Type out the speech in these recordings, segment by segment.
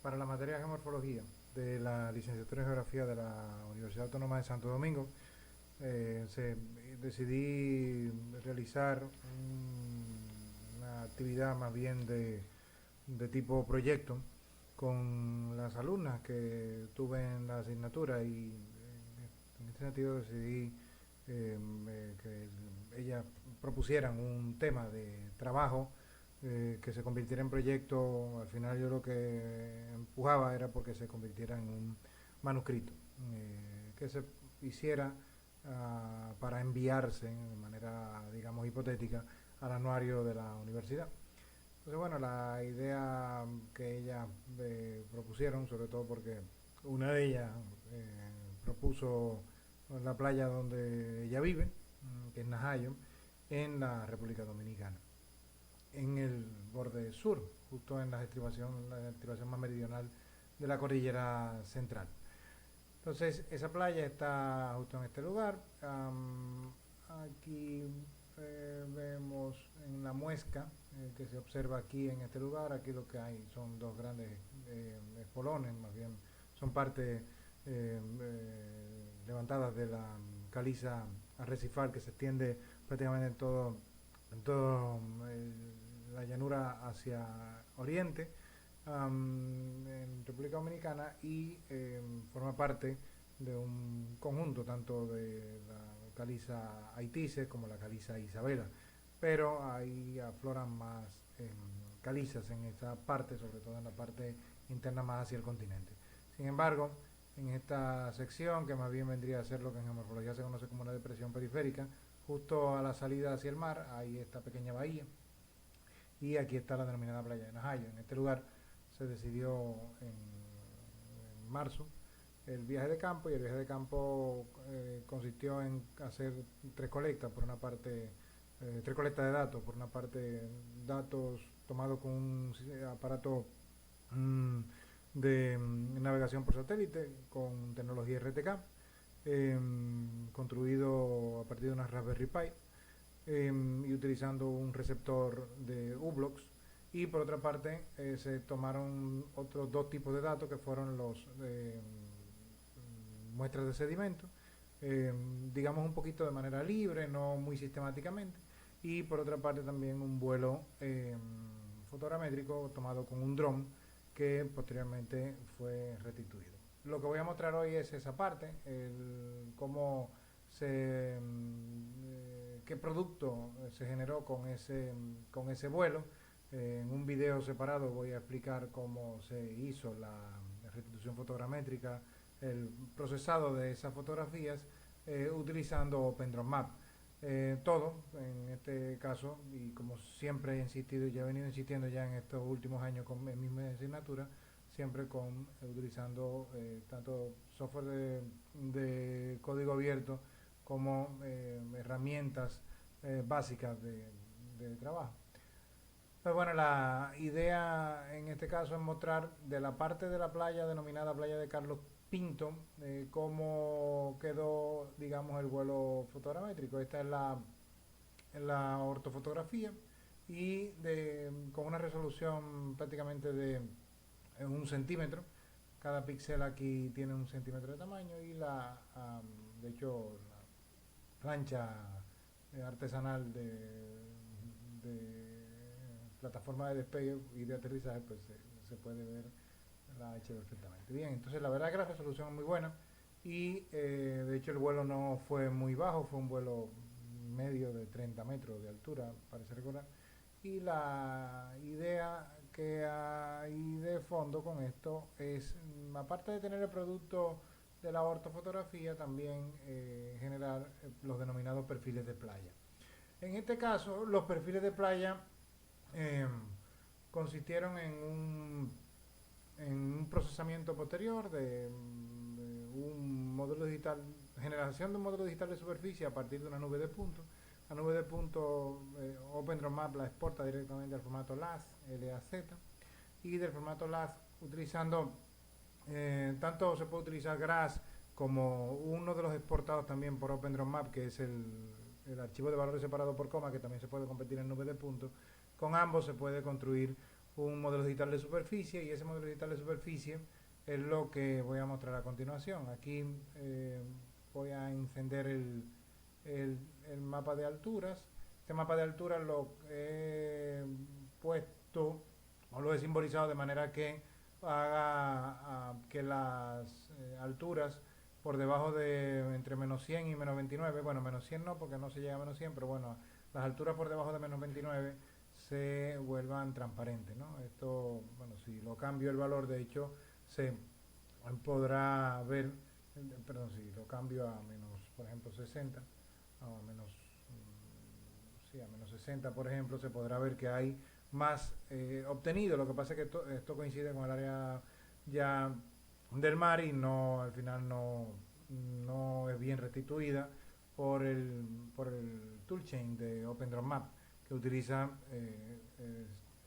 para la materia de geomorfología de la licenciatura en geografía de la Universidad Autónoma de Santo Domingo, decidí realizar una actividad más bien de tipo proyecto con las alumnas que tuve en la asignatura y en este sentido decidí que ellas propusieran un tema de trabajo que se convirtiera en proyecto. Al final yo lo que empujaba era porque se convirtiera en un manuscrito que se hiciera para enviarse de manera, digamos, hipotética al anuario de la universidad. Entonces, bueno, la idea que ellas propusieron, sobre todo porque una de ellas propuso la playa donde ella vive, que es Najayo, en la República Dominicana, en el borde sur, justo en la estribación más meridional de la cordillera central. Entonces, esa playa está justo en este lugar. Aquí vemos en la muesca que se observa aquí en este lugar. Aquí lo que hay son dos grandes espolones, más bien son partes levantadas de la caliza arrecifal que se extiende prácticamente en todo la llanura hacia oriente, en República Dominicana, y forma parte de un conjunto tanto de la caliza Haitises como la caliza Isabela, pero ahí afloran más calizas en esa parte, sobre todo en la parte interna más hacia el continente. Sin embargo, en esta sección, que más bien vendría a ser lo que en geomorfología se conoce como una depresión periférica, justo a la salida hacia el mar hay esta pequeña bahía, y aquí está la denominada playa de Najayo. En este lugar se decidió en marzo el viaje de campo, y el viaje de campo consistió en hacer tres colectas. Por una parte, tres colectas de datos. Por una parte, datos tomados con un aparato mm, de navegación por satélite con tecnología RTK, construido a partir de una Raspberry Pi, y utilizando un receptor de U-Blocks. Y por otra parte, se tomaron otros dos tipos de datos, que fueron los muestras de sedimento, digamos un poquito de manera libre, no muy sistemáticamente. Y por otra parte también un vuelo fotogramétrico tomado con un dron, que posteriormente fue restituido. Lo que voy a mostrar hoy es esa parte, cómo qué producto se generó con ese vuelo. En un video separado voy a explicar cómo se hizo la restitución fotogramétrica, el procesado de esas fotografías, utilizando OpenDronMap. Todo, en este caso, y como siempre he insistido y ya he venido insistiendo ya en estos últimos años en mi asignatura, siempre utilizando tanto software de código abierto como herramientas básicas de trabajo. Pues bueno, la idea en este caso es mostrar de la parte de la playa denominada playa de Carlos Pinto, cómo quedó, digamos, el vuelo fotogramétrico. Esta es la ortofotografía, y con una resolución prácticamente de 1 centímetro. Cada píxel aquí tiene 1 centímetro de tamaño, y de hecho, la plancha artesanal de plataforma de despegue y de aterrizaje, pues se puede ver, la ha hecho perfectamente bien. Entonces la verdad es que la resolución es muy buena, y de hecho el vuelo no fue muy bajo, fue un vuelo medio de 30 metros de altura, parece recordar. Y la idea que hay de fondo con esto es, aparte de tener el producto de la ortofotografía, también generar los denominados perfiles de playa. En este caso, los perfiles de playa eh, consistieron en un procesamiento posterior de un modelo digital, generación de un modelo digital de superficie a partir de una nube de puntos. La nube de puntos, OpenDronMap la exporta directamente al formato LAS, LAZ, y del formato LAS, utilizando, tanto se puede utilizar GRASS como uno de los exportados también por OpenDronMap, que es el archivo de valores separado por coma, que también se puede convertir en nube de puntos. Con ambos se puede construir un modelo digital de superficie, y ese modelo digital de superficie es lo que voy a mostrar a continuación. Aquí voy a encender el, el mapa de alturas. Este mapa de alturas lo he puesto o lo he simbolizado de manera que haga que las alturas por debajo de entre menos 100 y menos 29, bueno, menos 100 no, porque no se llega a menos 100, pero bueno, las alturas por debajo de menos 29 se vuelvan transparentes, ¿no? Esto, bueno, si lo cambio el valor, de hecho, se podrá ver, perdón, si lo cambio a menos, por ejemplo, 60, a menos, sí, a menos 60, por ejemplo, se podrá ver que hay más obtenido. Lo que pasa es que esto coincide con el área ya del mar y no, al final no es bien restituida por el toolchain de OpenDrawMap, que utiliza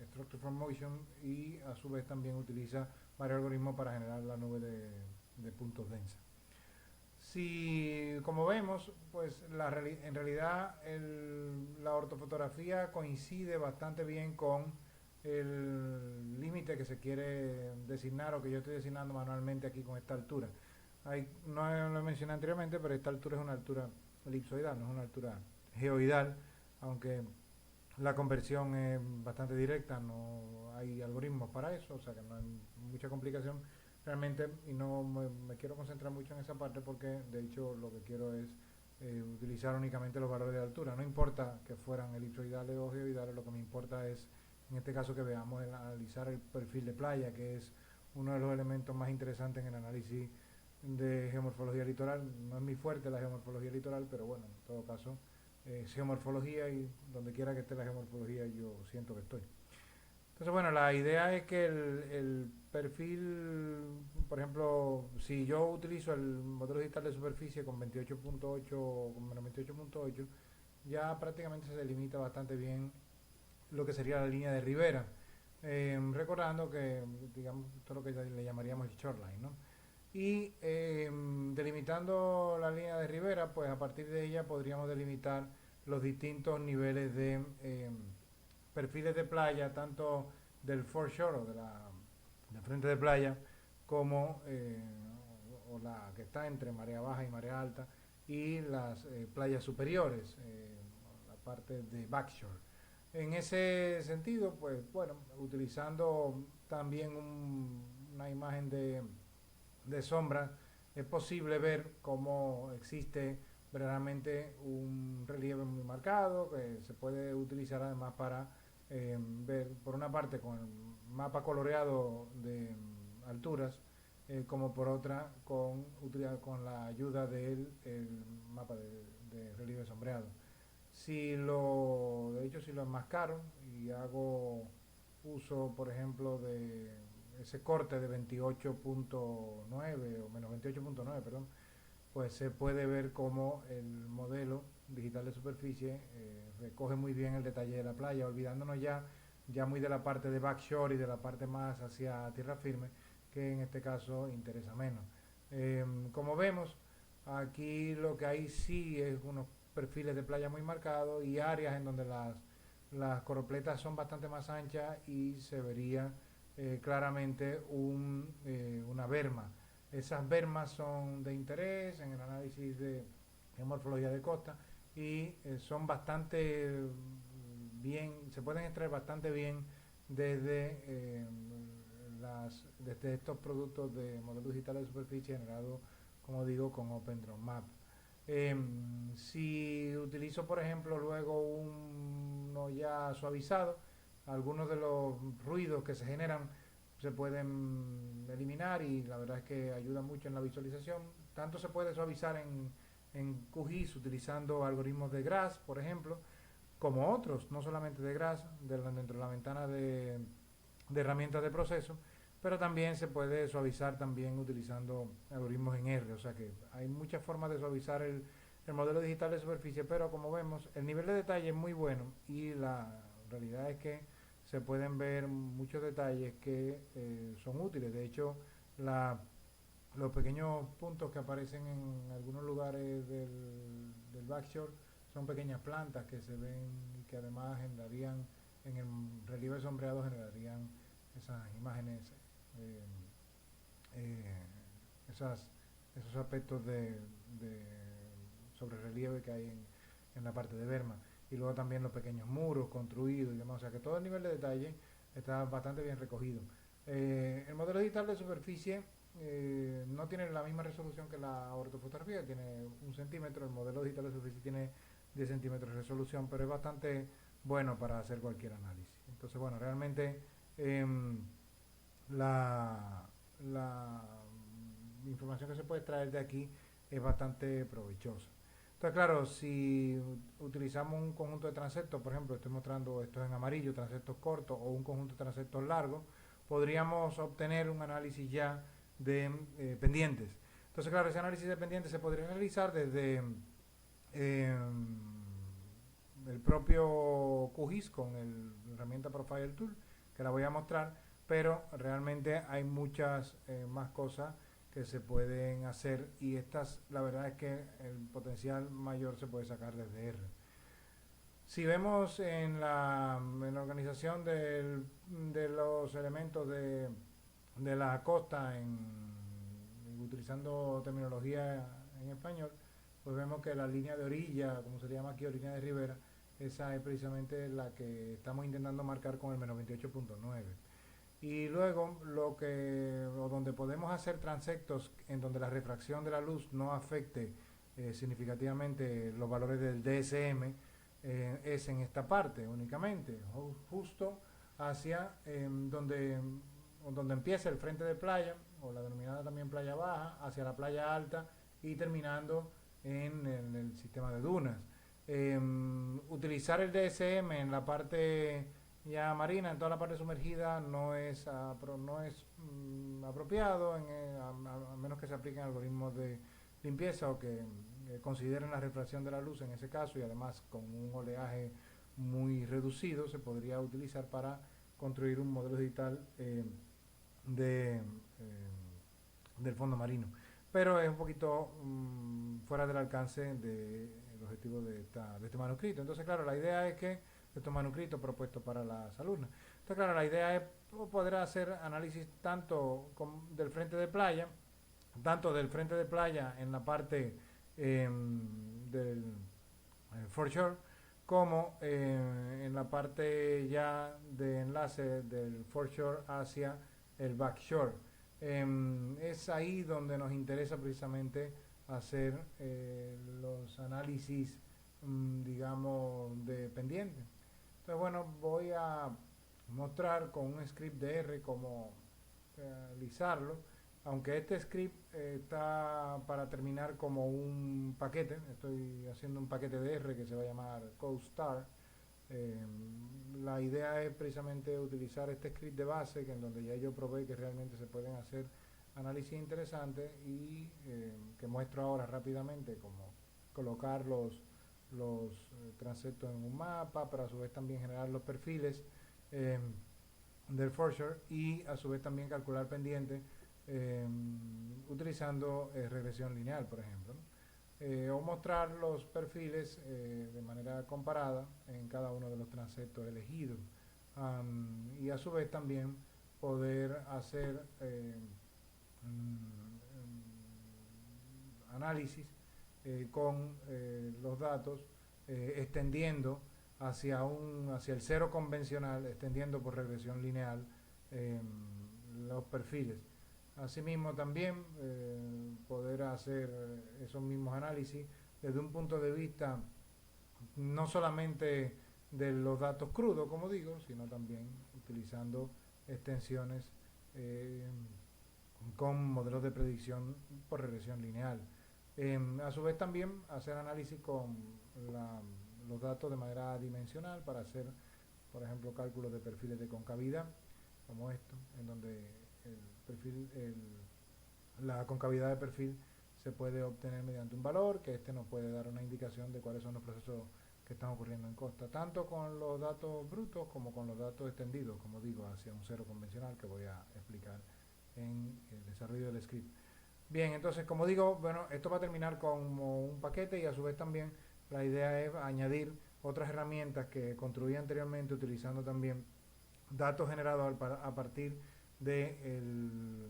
Structure from Motion, y a su vez también utiliza varios algoritmos para generar la nube de puntos densa. Si, como vemos, pues en realidad la ortofotografía coincide bastante bien con el límite que se quiere designar, o que yo estoy designando manualmente aquí con esta altura. No lo mencioné anteriormente, pero esta altura es una altura elipsoidal, no es una altura geoidal, aunque la conversión es bastante directa, no hay algoritmos para eso, o sea que no hay mucha complicación realmente, y no me quiero concentrar mucho en esa parte, porque de hecho lo que quiero es utilizar únicamente los valores de altura. No importa que fueran elipsoidales o geoidales, lo que me importa es, en este caso, que veamos analizar el perfil de playa, que es uno de los elementos más interesantes en el análisis de geomorfología litoral. No es mi fuerte la geomorfología litoral, pero bueno, en todo caso es geomorfología, y donde quiera que esté la geomorfología yo siento que estoy. Entonces, bueno, la idea es que el perfil, por ejemplo, si yo utilizo el modelo digital de superficie con 28.8, con menos 28.8, ya prácticamente se delimita bastante bien lo que sería la línea de ribera. Recordando que, digamos, todo lo que le llamaríamos el shoreline, ¿no? Y delimitando la línea de ribera, pues a partir de ella podríamos delimitar los distintos niveles de perfiles de playa, tanto del foreshore, o del frente de playa, como o la que está entre marea baja y marea alta, y las playas superiores, la parte de backshore. En ese sentido, pues bueno, utilizando también una imagen de sombra, es posible ver cómo existe verdaderamente un relieve muy marcado, que se puede utilizar además para ver, por una parte, con el mapa coloreado de alturas, como por otra con la ayuda del mapa de relieve sombreado. De hecho, si lo enmascaro y hago uso, por ejemplo, de ese corte de 28.9 o menos 28.9, perdón, pues se puede ver cómo el modelo digital de superficie recoge muy bien el detalle de la playa, olvidándonos ya muy de la parte de backshore y de la parte más hacia tierra firme, que en este caso interesa menos. Como vemos, aquí lo que hay sí es unos perfiles de playa muy marcados, y áreas en donde las coropletas son bastante más anchas y se vería claramente una berma. Esas bermas son de interés en el análisis de morfología de costa, y son bastante bien, se pueden extraer bastante bien desde estos productos de modelos digitales de superficie generados, como digo, con OpenDrawMap. Si utilizo, por ejemplo, luego uno ya suavizado, algunos de los ruidos que se generan se pueden eliminar, y la verdad es que ayuda mucho en la visualización. Tanto se puede suavizar en QGIS utilizando algoritmos de GRASS, por ejemplo, como otros, no solamente de GRASS, dentro de la ventana de herramientas de proceso, pero también se puede suavizar también utilizando algoritmos en R. O sea que hay muchas formas de suavizar el modelo digital de superficie, pero como vemos, el nivel de detalle es muy bueno, y la realidad es que se pueden ver muchos detalles que son útiles. De hecho, los pequeños puntos que aparecen en algunos lugares del backshore son pequeñas plantas que se ven y que además generarían en el relieve sombreado generarían esas imágenes, eh, eh, esas, esos aspectos de sobre relieve que hay en la parte de Berma. Y luego también los pequeños muros construidos y demás. O sea que todo el nivel de detalle está bastante bien recogido. El modelo digital de superficie no tiene la misma resolución que la ortofotografía, tiene 1 centímetro. El modelo digital de superficie tiene 10 centímetros de resolución, pero es bastante bueno para hacer cualquier análisis. Entonces, bueno, realmente eh, la información que se puede extraer de aquí es bastante provechosa. Entonces, claro, si utilizamos un conjunto de transectos, por ejemplo, estoy mostrando esto en amarillo, transectos cortos o un conjunto de transectos largos, podríamos obtener un análisis ya de pendientes. Entonces, claro, ese análisis de pendientes se podría realizar desde eh, el propio QGIS con la herramienta Profile Tool, que la voy a mostrar, pero realmente hay muchas más cosas que se pueden hacer y estas, la verdad es que el potencial mayor se puede sacar desde R. Si vemos en la organización de los elementos de la costa, utilizando terminología en español, pues vemos que la línea de orilla, como se le llama aquí, o línea de ribera, esa es precisamente la que estamos intentando marcar con el menos 28.9. Y luego o donde podemos hacer transectos en donde la refracción de la luz no afecte significativamente los valores del DSM, es en esta parte únicamente, justo hacia donde empieza el frente de playa, o la denominada también playa baja, hacia la playa alta y terminando en el sistema de dunas. Utilizar el DSM en la parte ya marina, en toda la parte sumergida, no es apropiado, a menos que se apliquen algoritmos de limpieza o que consideren la refracción de la luz en ese caso, y además con un oleaje muy reducido se podría utilizar para construir un modelo digital de, del fondo marino. Pero es un poquito fuera del alcance del objetivo de este manuscrito. Entonces, claro, la idea es que estos manuscritos propuestos para las alumnas. Entonces, claro, la idea es poder hacer análisis tanto del frente de playa, tanto del frente de playa en la parte del foreshore, como en la parte ya de enlace del foreshore hacia el backshore. Es ahí donde nos interesa precisamente hacer los análisis, digamos, de pendiente. Entonces, bueno, voy a mostrar con un script de R cómo realizarlo, aunque este script está para terminar como un paquete. Estoy haciendo un paquete de R que se va a llamar CodeStar. eh, la idea es precisamente utilizar este script de base, que en donde ya yo probé que realmente se pueden hacer análisis interesantes y que muestro ahora rápidamente, como colocar los transectos en un mapa, pero a su vez también generar los perfiles eh, del foreshore y a su vez también calcular pendientes eh, utilizando regresión lineal, por ejemplo, ¿no? O mostrar los perfiles de manera comparada en cada uno de los transectos elegidos, y a su vez también poder hacer análisis con los datos extendiendo hacia el cero convencional, extendiendo por regresión lineal eh, los perfiles. Asimismo también poder hacer esos mismos análisis desde un punto de vista no solamente de los datos crudos, como digo, sino también utilizando extensiones eh, con modelos de predicción por regresión lineal. A su vez también hacer análisis con los datos de manera dimensional para hacer, por ejemplo, cálculos de perfiles de concavidad, como esto, en donde el perfil, la concavidad de perfil se puede obtener mediante un valor, que este nos puede dar una indicación de cuáles son los procesos que están ocurriendo en costa, tanto con los datos brutos como con los datos extendidos, como digo, hacia un cero convencional, que voy a explicar en el desarrollo del script. Bien, entonces, como digo, bueno, esto va a terminar como un paquete y a su vez también la idea es añadir otras herramientas que construí anteriormente utilizando también datos generados a partir de el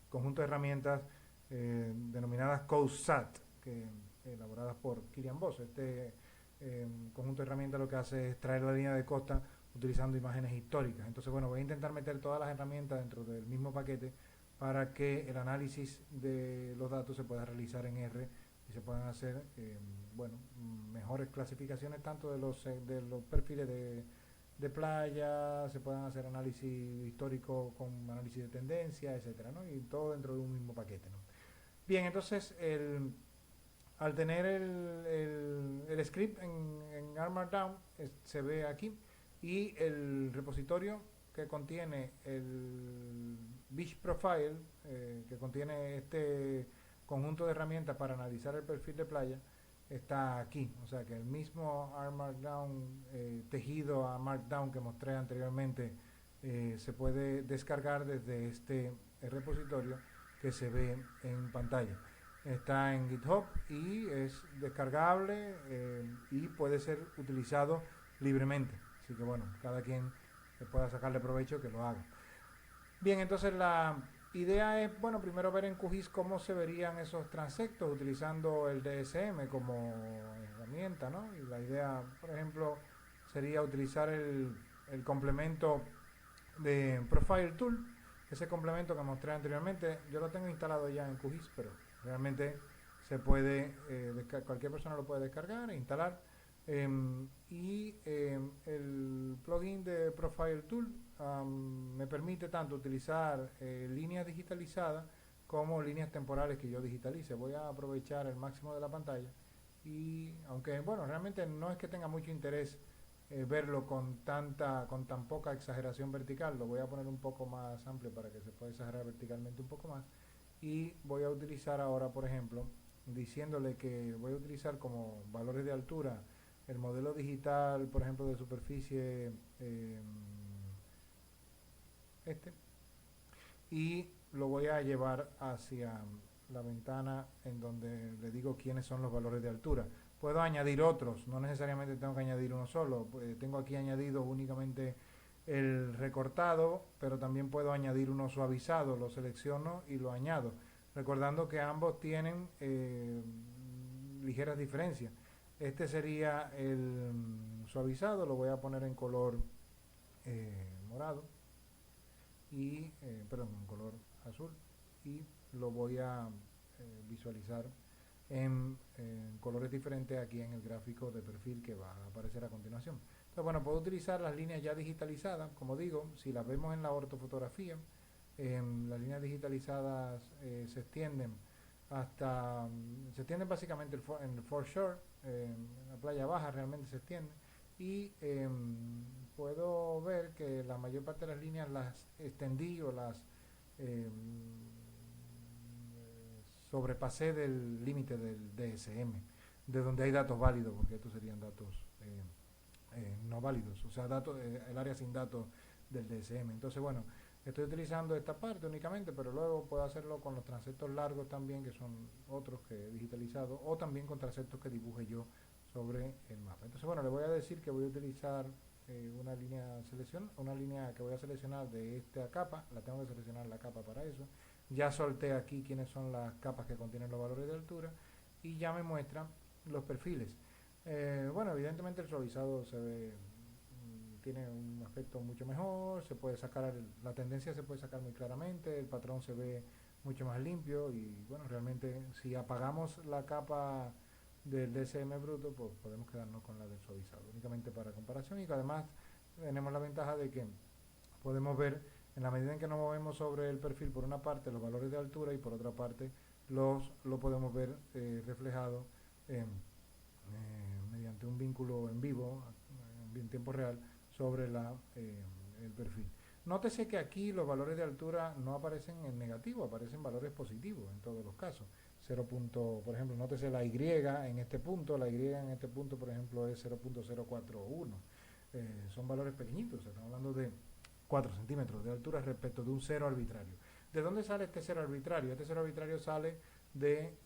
conjunto de herramientas denominadas CodeSat, que elaboradas por Kilian Voss. Este conjunto de herramientas lo que hace es traer la línea de costa utilizando imágenes históricas. Entonces, bueno, voy a intentar meter todas las herramientas dentro del mismo paquete para que el análisis de los datos se pueda realizar en R y se puedan hacer bueno, mejores clasificaciones tanto de los perfiles de playa, se puedan hacer análisis histórico con análisis de tendencia, etcétera, ¿no? Y todo dentro de un mismo paquete, ¿no? Bien, entonces al tener el script en ARM Markdown se ve aquí, y el repositorio que contiene el Beach Profile, que contiene este conjunto de herramientas para analizar el perfil de playa, está aquí. O sea que el mismo ARM Markdown tejido a Markdown que mostré anteriormente se puede descargar desde este repositorio que se ve en pantalla. Está en GitHub y es descargable y puede ser utilizado libremente. Así que bueno, cada quien que pueda sacarle provecho que lo haga. Bien, entonces la idea es, bueno, primero ver en QGIS cómo se verían esos transectos utilizando el DSM como herramienta, ¿no? Y la idea, por ejemplo, sería utilizar el complemento de Profile Tool, ese complemento que mostré anteriormente. Yo lo tengo instalado ya en QGIS, pero realmente se puede, cualquier persona lo puede descargar e instalar. El plugin de Profile Tool me permite tanto utilizar líneas digitalizadas como líneas temporales que yo digitalice. Voy a aprovechar el máximo de la pantalla, y aunque bueno, realmente no es que tenga mucho interés verlo con tan poca exageración vertical, lo voy a poner un poco más amplio para que se pueda exagerar verticalmente un poco más. Y voy a utilizar ahora, por ejemplo, diciéndole que voy a utilizar como valores de altura el modelo digital, por ejemplo, de superficie y lo voy a llevar hacia la ventana en donde le digo quiénes son los valores de altura. Puedo añadir otros, no necesariamente tengo que añadir uno solo. Tengo aquí añadido únicamente el recortado, pero también puedo añadir uno suavizado. Lo selecciono y lo añado, recordando que ambos tienen ligeras diferencias. Este sería el suavizado, lo voy a poner en color morado y perdón, en color azul, y lo voy a visualizar en colores diferentes aquí en el gráfico de perfil que va a aparecer a continuación. Entonces, bueno, puedo utilizar las líneas ya digitalizadas. Como digo, si las vemos en la ortofotografía, las líneas digitalizadas se extienden se extienden básicamente en el foreshore, en la playa baja realmente se extiende, y puedo ver que la mayor parte de las líneas las extendí o las eh, sobrepasé del límite del DSM, de donde hay datos válidos, porque estos serían datos no válidos, o sea, datos, el área sin datos del DSM. Entonces, bueno, estoy utilizando esta parte únicamente, pero luego puedo hacerlo con los transectos largos también, que son otros que he digitalizado, o también con transectos que dibuje yo sobre el mapa. Entonces, bueno, le voy a decir que voy a utilizar una línea que voy a seleccionar de esta capa. La tengo que seleccionar la capa para eso. Ya solté aquí quiénes son las capas que contienen los valores de altura, y ya me muestra los perfiles. Bueno, evidentemente el suavizado se ve, tiene un aspecto mucho mejor, se puede sacar, la tendencia se puede sacar muy claramente, el patrón se ve mucho más limpio, y bueno, realmente si apagamos la capa del DSM bruto, pues podemos quedarnos con la del suavizado, únicamente para comparación. Y que además tenemos la ventaja de que podemos ver, en la medida en que nos movemos sobre el perfil, por una parte los valores de altura, y por otra parte lo podemos ver reflejado mediante un vínculo en vivo, en tiempo real, sobre el perfil. Nótese que aquí los valores de altura no aparecen en negativo, aparecen valores positivos en todos los casos. 0. Por ejemplo, nótese la Y en este punto, por ejemplo, es 0.041. Son valores pequeñitos, estamos hablando de 4 centímetros de altura respecto de un cero arbitrario. ¿De dónde sale este cero arbitrario? Este cero arbitrario sale de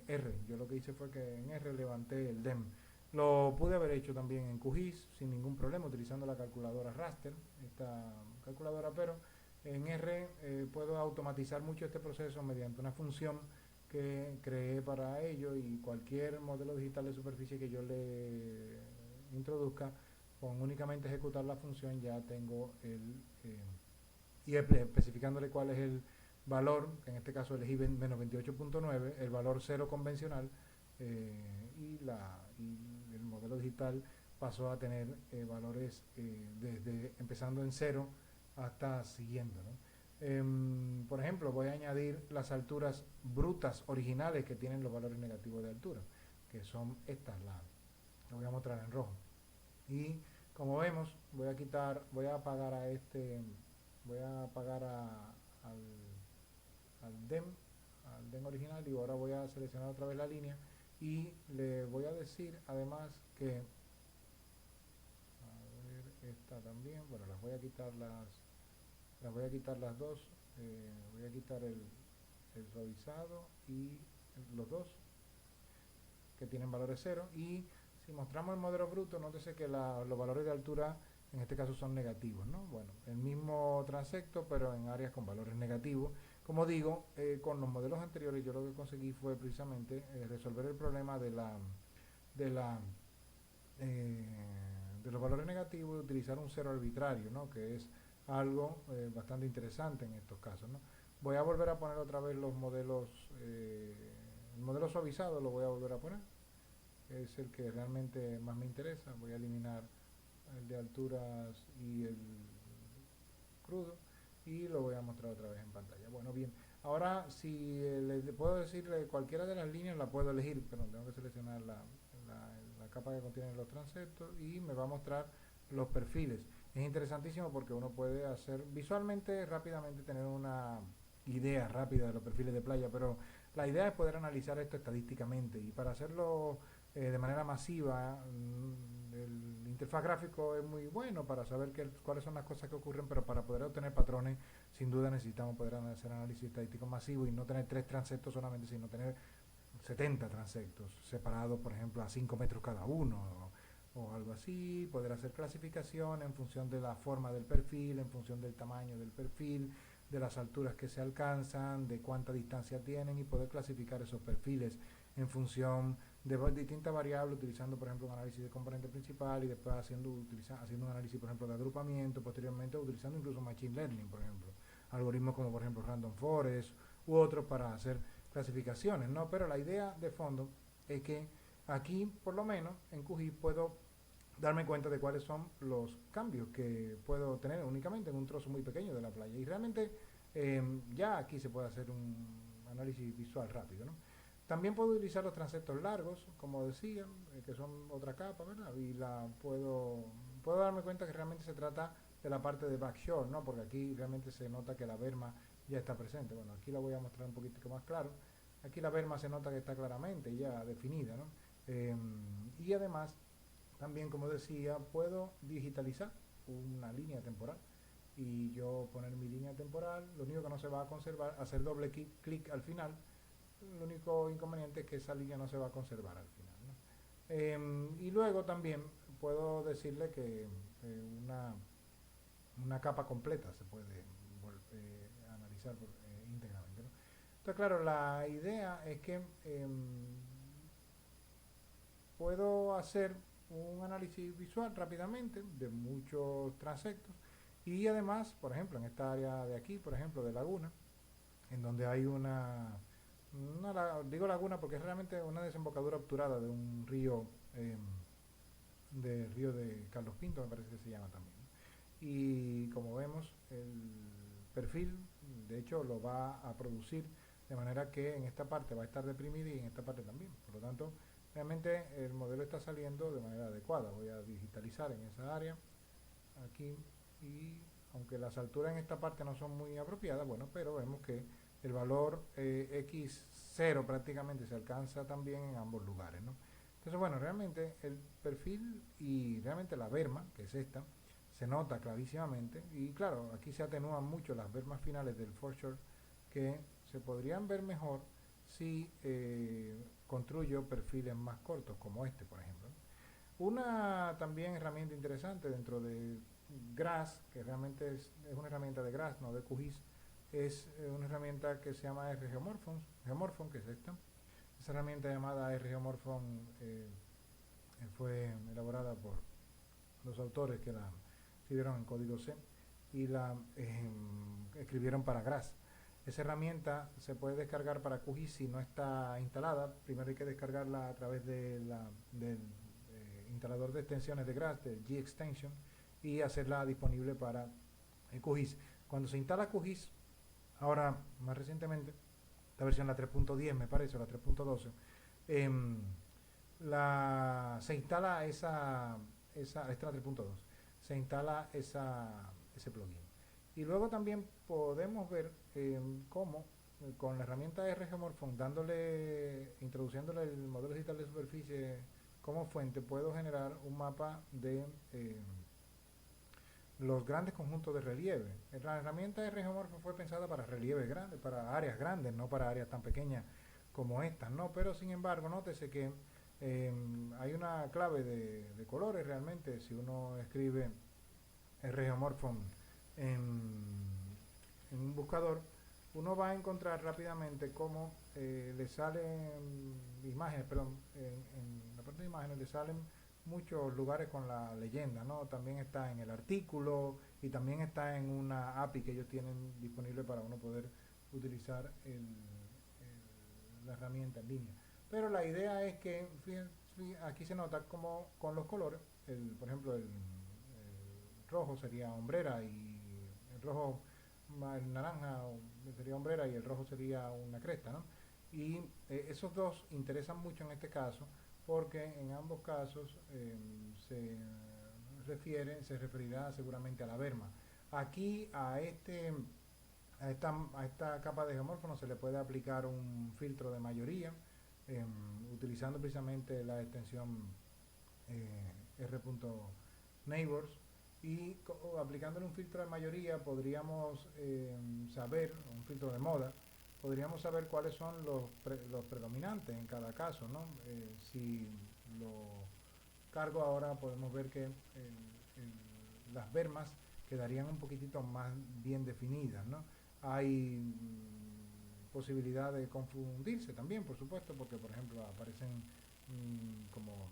R. Yo lo que hice fue que en R levanté el DEM. Lo pude haber hecho también en QGIS sin ningún problema utilizando la calculadora raster, esta calculadora, pero en R puedo automatizar mucho este proceso mediante una función que creé para ello, y cualquier modelo digital de superficie que yo le introduzca, con únicamente ejecutar la función ya tengo y especificándole cuál es el valor, que en este caso elegí menos 28.9, el valor cero convencional, y el modelo digital pasó a tener valores desde empezando en cero hasta siguiendo, ¿no? Por ejemplo, voy a añadir las alturas brutas originales que tienen los valores negativos de altura, que son estas, las voy a mostrar en rojo. Y como vemos, voy a apagar a al, al DEM original, y ahora voy a seleccionar otra vez la línea y le voy a decir además que, a ver, esta también, bueno, las voy a quitar las dos, voy a quitar el suavizado y los dos que tienen valores cero, y si mostramos el modelo bruto, nótese que los valores de altura en este caso son negativos, ¿no? Bueno, el mismo transecto pero en áreas con valores negativos. Como digo, con los modelos anteriores yo lo que conseguí fue precisamente resolver el problema de la eh, de los valores negativos, y utilizar un cero arbitrario, ¿no? Que es algo bastante interesante en estos casos, ¿no? Voy a volver a poner otra vez los modelos, el modelo suavizado lo voy a volver a poner, es el que realmente más me interesa. Voy a eliminar el de alturas y el crudo, y lo voy a mostrar otra vez en pantalla. Bueno, bien, ahora si le puedo decir cualquiera de las líneas la puedo elegir, pero tengo que seleccionar la capa que contiene los transeptos, y me va a mostrar los perfiles. Es interesantísimo porque uno puede hacer visualmente, rápidamente, tener una idea rápida de los perfiles de playa, pero la idea es poder analizar esto estadísticamente, y para hacerlo de manera masiva, el interfaz gráfico es muy bueno para saber cuáles son las cosas que ocurren, pero para poder obtener patrones, sin duda necesitamos poder hacer análisis estadístico masivo y no tener 3 transectos solamente, sino tener 70 transectos separados, por ejemplo, a 5 metros cada uno, o algo así, poder hacer clasificación en función de la forma del perfil, en función del tamaño del perfil, de las alturas que se alcanzan, de cuánta distancia tienen, y poder clasificar esos perfiles en función de distintas variables, utilizando por ejemplo un análisis de componente principal, y después haciendo un análisis por ejemplo de agrupamiento, posteriormente utilizando incluso machine learning, por ejemplo algoritmos como por ejemplo random forest u otros para hacer clasificaciones, ¿no? Pero la idea de fondo es que aquí, por lo menos en QGIS, puedo darme cuenta de cuáles son los cambios que puedo tener únicamente en un trozo muy pequeño de la playa, y realmente ya aquí se puede hacer un análisis visual rápido, ¿no? También puedo utilizar los transectos largos, como decía, que son otra capa, ¿verdad? Y puedo darme cuenta que realmente se trata de la parte de backshore, ¿no? Porque aquí realmente se nota que la berma ya está presente. Bueno, aquí la voy a mostrar un poquito más claro. Aquí la berma se nota que está claramente ya definida, ¿no? Y además, también, como decía, puedo digitalizar una línea temporal, y yo poner mi línea temporal. Lo único que no se va a conservar, hacer doble clic al final. El único inconveniente es que esa línea no se va a conservar al final, ¿no? Y luego también puedo decirle que una capa completa se puede analizar íntegramente, ¿no? Entonces, claro, la idea es que puedo hacer un análisis visual rápidamente de muchos transectos, y además, por ejemplo, en esta área de aquí, por ejemplo, de laguna, en donde hay digo laguna porque es realmente una desembocadura obturada de un río, del río de Carlos Pinto, me parece que se llama también, ¿no? Y como vemos, el perfil, de hecho, lo va a producir de manera que en esta parte va a estar deprimido y en esta parte también. Por lo tanto, realmente el modelo está saliendo de manera adecuada. Voy a digitalizar en esa área, aquí, y aunque las alturas en esta parte no son muy apropiadas, bueno, pero vemos que el valor x0 prácticamente se alcanza también en ambos lugares, ¿no? Entonces, bueno, realmente el perfil y realmente la berma, que es esta, se nota clarísimamente, y claro, aquí se atenúan mucho las bermas finales del foreshore, que se podrían ver mejor si construyo perfiles más cortos, como este, por ejemplo. Una también herramienta interesante dentro de GRASS, que realmente es una herramienta de GRASS, no de QGIS, es una herramienta que se llama Geomorphon, que es esta. Esa herramienta llamada RGeomorphon fue elaborada por los autores que la escribieron en código C y la escribieron para GRASS. Esa herramienta se puede descargar para QGIS si no está instalada. Primero hay que descargarla a través del instalador de extensiones de GRASS, del G-Extension, y hacerla disponible para QGIS. Cuando se instala QGIS, ahora más recientemente, la versión la 3.10 me parece, o la 3.12, se instala esta es la 3.2, se instala ese plugin. Y luego también podemos ver cómo con la herramienta RGeomorphon, introduciéndole el modelo digital de superficie como fuente, puedo generar un mapa de los grandes conjuntos de relieve. La herramienta RGeomorphon fue pensada para relieves grandes, para áreas grandes, no para áreas tan pequeñas como estas, ¿no? Pero sin embargo, nótese que hay una clave de colores realmente. Si uno escribe RGeomorphon en un buscador, uno va a encontrar rápidamente cómo le salen imágenes, perdón, en la parte de imágenes le salen muchos lugares con la leyenda, ¿no? También está en el artículo y también está en una API que ellos tienen disponible para uno poder utilizar la herramienta en línea. Pero la idea es que, aquí se nota como con los colores, por ejemplo, el rojo sería hombrera y el rojo, el naranja sería hombrera y el rojo sería una cresta, ¿no? Y esos dos interesan mucho en este caso porque en ambos casos se referirá seguramente a la berma. Aquí a esta capa de geomórfono se le puede aplicar un filtro de mayoría utilizando precisamente la extensión R.Neighbors, y aplicándole un filtro de mayoría podríamos saber, un filtro de moda, podríamos saber cuáles son los predominantes en cada caso, ¿no? Si lo cargo ahora podemos ver que las bermas quedarían un poquitito más bien definidas, ¿no? Hay posibilidad de confundirse también, por supuesto, porque por ejemplo aparecen como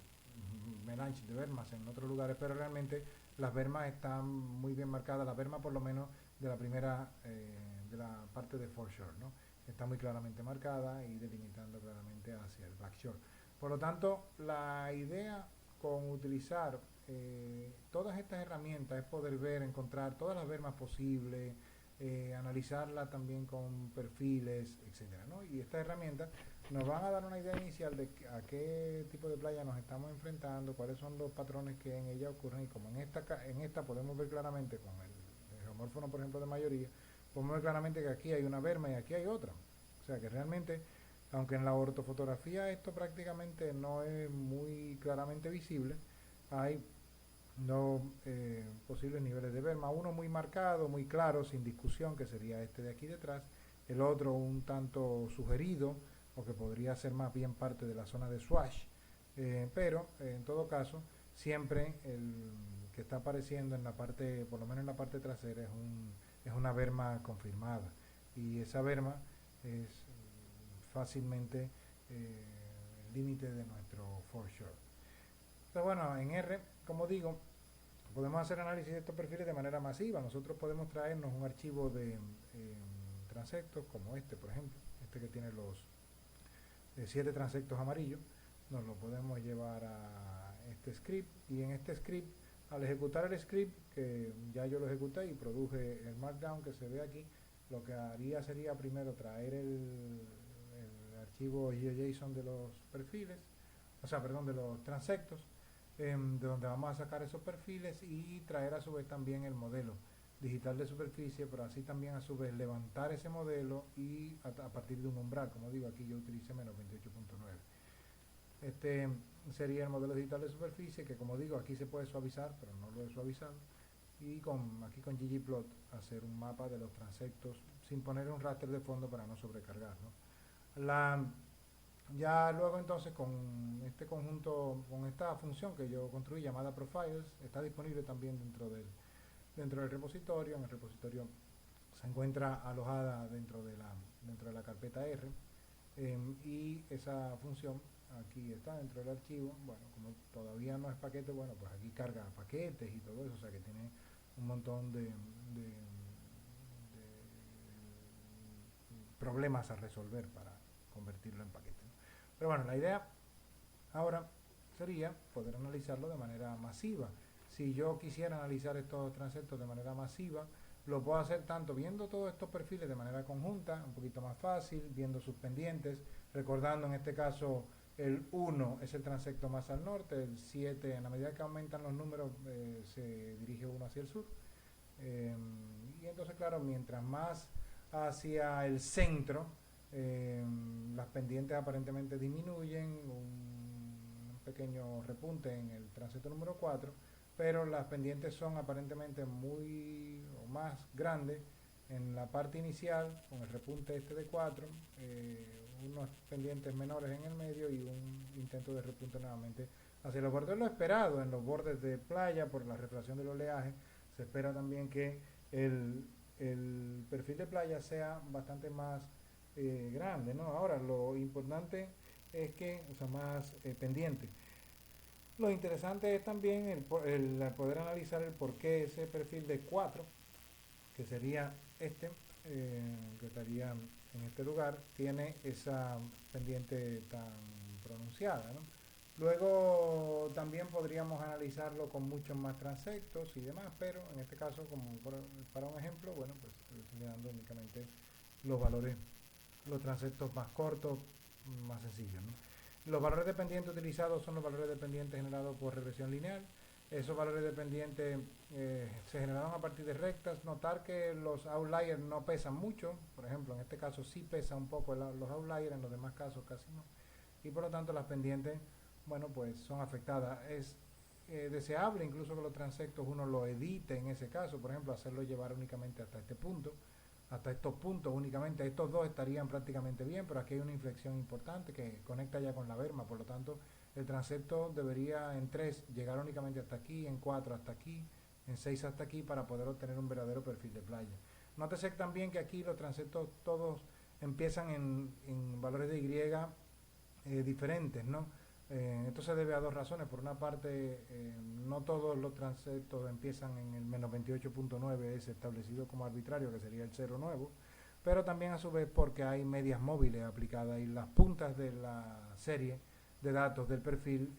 melange de bermas en otros lugares, pero realmente las bermas están muy bien marcadas, la berma por lo menos de la primera, de la parte de foreshore, ¿no? Está muy claramente marcada y delimitando claramente hacia el backshore. Por lo tanto, la idea con utilizar todas estas herramientas es poder ver, encontrar todas las bermas posibles, analizarla también con perfiles, etcétera, ¿no? Y estas herramientas nos van a dar una idea inicial de a qué tipo de playa nos estamos enfrentando, cuáles son los patrones que en ella ocurren, y como en esta podemos ver claramente con el geomórfono, por ejemplo, de mayoría, podemos ver claramente que aquí hay una berma y aquí hay otra. O sea que realmente, aunque en la ortofotografía esto prácticamente no es muy claramente visible, hay dos posibles niveles de berma, uno muy marcado, muy claro, sin discusión, que sería este de aquí detrás, el otro un tanto sugerido, o que podría ser más bien parte de la zona de swash, pero en todo caso, siempre el que está apareciendo en la parte, por lo menos en la parte trasera, es una berma confirmada, y esa berma es fácilmente el límite de nuestro foreshore. Entonces, bueno, en R, como digo, podemos hacer análisis de estos perfiles de manera masiva. Nosotros podemos traernos un archivo de transectos como este, por ejemplo, este que tiene los 7 transectos amarillos. Nos lo podemos llevar a este script, y en este script, al ejecutar el script, que ya yo lo ejecuté y produje el markdown que se ve aquí, lo que haría sería primero traer el archivo GeoJSON de los perfiles, o sea, perdón, de los transectos, de donde vamos a sacar esos perfiles, y traer a su vez también el modelo digital de superficie, pero así también a su vez levantar ese modelo y a partir de un umbral, como digo, aquí yo utilicé menos 28.9. Este sería el modelo digital de superficie, que como digo, aquí se puede suavizar, pero no lo he suavizado, y aquí con ggplot hacer un mapa de los transectos sin poner un raster de fondo para no sobrecargar, ¿no? Ya luego entonces con este conjunto, con esta función que yo construí llamada profiles, está disponible también dentro del repositorio. En el repositorio se encuentra alojada dentro de la carpeta R, y esa función aquí está dentro del archivo. Bueno, como todavía no es paquete, bueno, pues aquí carga paquetes y todo eso, o sea que tiene un montón de problemas a resolver para convertirlo en paquete, ¿no? Pero bueno, la idea ahora sería poder analizarlo de manera masiva. Si yo quisiera analizar estos transectos de manera masiva, lo puedo hacer tanto viendo todos estos perfiles de manera conjunta, un poquito más fácil, viendo sus pendientes, recordando en este caso el 1 es el transecto más al norte, el 7 en la medida que aumentan los números se dirige uno hacia el sur. Eh, y entonces, claro, mientras más hacia el centro, eh, las pendientes aparentemente disminuyen, un pequeño repunte en el tránsito número 4, pero las pendientes son aparentemente muy o más grandes en la parte inicial, con el repunte este de 4, unos pendientes menores en el medio y un intento de repunte nuevamente hacia los bordes. Lo esperado en los bordes de playa por la refracción del oleaje. Se espera también que el perfil de playa sea bastante más grande, ¿no? Ahora, lo importante es que, o sea, más pendiente. Lo interesante es también el poder analizar el por qué ese perfil de 4, que sería este, que estaría en este lugar, tiene esa pendiente tan pronunciada, ¿no? Luego también podríamos analizarlo con muchos más transectos y demás, pero en este caso, como para un ejemplo, bueno, pues estoy dando únicamente los valores, los transectos más cortos, más sencillos, ¿no? Los valores dependientes utilizados son los valores dependientes generados por regresión lineal. Esos valores dependientes se generaron a partir de rectas. Notar que los outliers no pesan mucho. Por ejemplo, en este caso sí pesa un poco los outliers, en los demás casos casi no. Y por lo tanto las pendientes, bueno, pues son afectadas. Es deseable incluso que los transectos uno lo edite en ese caso. Por ejemplo, hacerlo llevar únicamente hasta este punto. Hasta estos puntos únicamente, estos dos estarían prácticamente bien, pero aquí hay una inflexión importante que conecta ya con la berma, por lo tanto el transepto debería en 3 llegar únicamente hasta aquí, en 4 hasta aquí, en 6 hasta aquí para poder obtener un verdadero perfil de playa. Nótese también que aquí los transeptos todos empiezan en valores de Y diferentes, ¿no? Esto se debe a dos razones. Por una parte, no todos los transeptos empiezan en el menos 28.9, es establecido como arbitrario, que sería el cero nuevo, pero también a su vez porque hay medias móviles aplicadas y las puntas de la serie de datos del perfil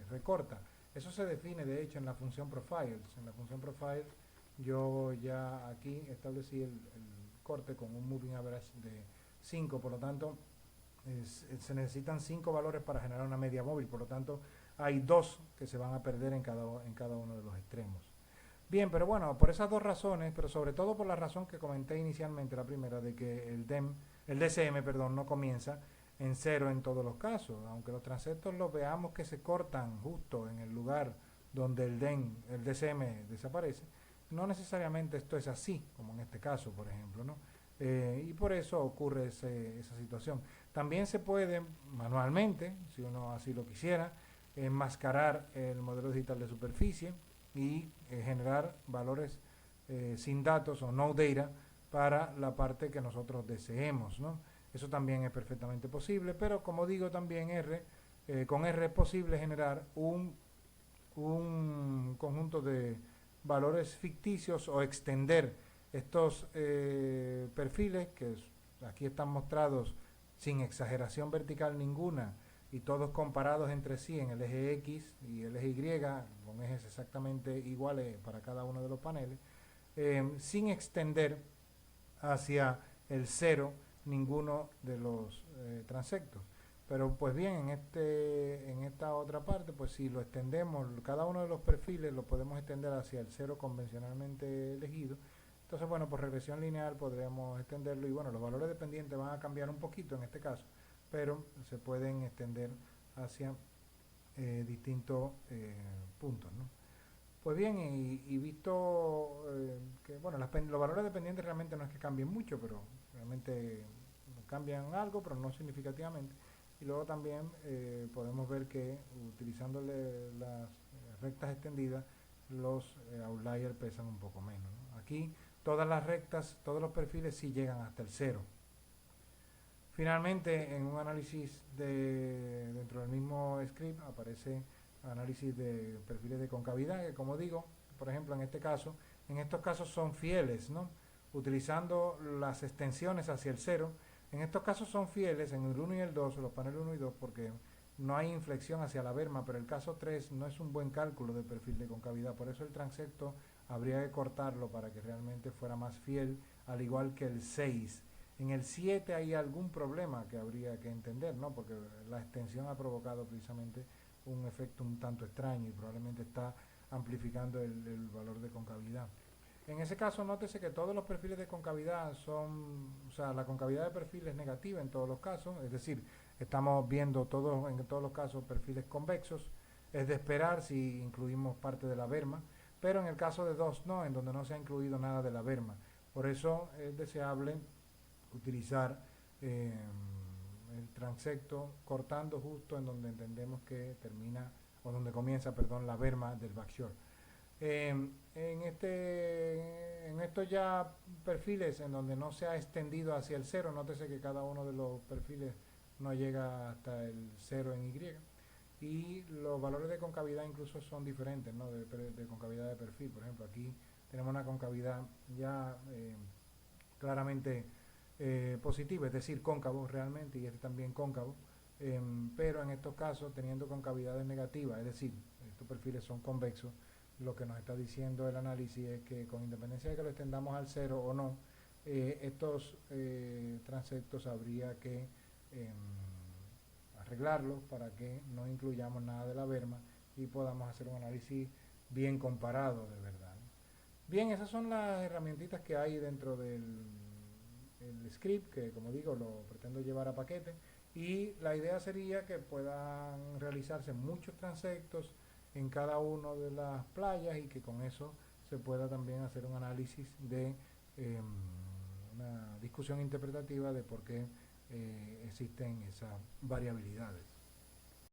recorta. Eso se define de hecho en la función profiles. En la función profiles yo ya aquí establecí el corte con un moving average de 5, por lo tanto se necesitan 5 valores para generar una media móvil, por lo tanto hay 2 que se van a perder en cada uno de los extremos. Bien, pero bueno, por esas dos razones, pero sobre todo por la razón que comenté inicialmente, la primera, de que el DCM, perdón, no comienza en cero en todos los casos, aunque los transeptos los veamos que se cortan justo en el lugar donde el DCM desaparece, no necesariamente esto es así, como en este caso, por ejemplo, ¿no? Y por eso ocurre esa situación. También se puede manualmente, si uno así lo quisiera, enmascarar el modelo digital de superficie y generar valores sin datos o no data para la parte que nosotros deseemos, ¿no? Eso también es perfectamente posible, pero como digo también con R es posible generar un conjunto de valores ficticios o extender estos perfiles que aquí están mostrados sin exageración vertical ninguna y todos comparados entre sí en el eje X y el eje Y, con ejes exactamente iguales para cada uno de los paneles, sin extender hacia el cero ninguno de los transectos. Pero pues bien, en esta otra parte, pues si lo extendemos, cada uno de los perfiles lo podemos extender hacia el cero convencionalmente elegido. Entonces, bueno, por regresión lineal podremos extenderlo y bueno, los valores dependientes van a cambiar un poquito en este caso, pero se pueden extender hacia distintos puntos, ¿no? Pues bien, y visto que bueno, los valores dependientes realmente no es que cambien mucho, pero realmente cambian algo, pero no significativamente. Y luego también podemos ver que utilizándole las rectas extendidas, los outliers pesan un poco menos, ¿no? Aquí todas las rectas, todos los perfiles sí llegan hasta el cero. Finalmente, en un análisis dentro del mismo script aparece análisis de perfiles de concavidad, que como digo, por ejemplo, en estos casos son fieles, ¿no? Utilizando las extensiones hacia el cero. En estos casos son fieles en el 1 y el 2, los paneles 1 y 2, porque no hay inflexión hacia la berma, pero el caso 3 no es un buen cálculo de perfil de concavidad, por eso el transecto habría que cortarlo para que realmente fuera más fiel, al igual que el 6. En el 7 hay algún problema que habría que entender, ¿no? Porque la extensión ha provocado precisamente un efecto un tanto extraño y probablemente está amplificando el valor de concavidad. En ese caso, nótese que todos los perfiles de concavidad son, o sea, la concavidad de perfil es negativa en todos los casos, es decir, estamos viendo en todos los casos perfiles convexos, es de esperar si incluimos parte de la berma, pero en el caso de 2 no, en donde no se ha incluido nada de la berma. Por eso es deseable utilizar el transecto cortando justo en donde entendemos que termina, o donde comienza, perdón, la berma del backshore. En estos ya perfiles en donde no se ha extendido hacia el cero, nótese que cada uno de los perfiles no llega hasta el cero en Y, y los valores de concavidad incluso son diferentes, ¿no? De concavidad de perfil. Por ejemplo, aquí tenemos una concavidad ya claramente positiva, es decir, cóncavo realmente, y este también cóncavo, pero en estos casos teniendo concavidades negativas, es decir, estos perfiles son convexos, lo que nos está diciendo el análisis es que con independencia de que lo extendamos al cero o no, estos transectos habría que arreglarlos para que no incluyamos nada de la berma y podamos hacer un análisis bien comparado de verdad. Bien, esas son las herramientitas que hay dentro del script, que como digo lo pretendo llevar a paquete, y la idea sería que puedan realizarse muchos transectos en cada una de las playas y que con eso se pueda también hacer un análisis de una discusión interpretativa de por qué existen esas variabilidades.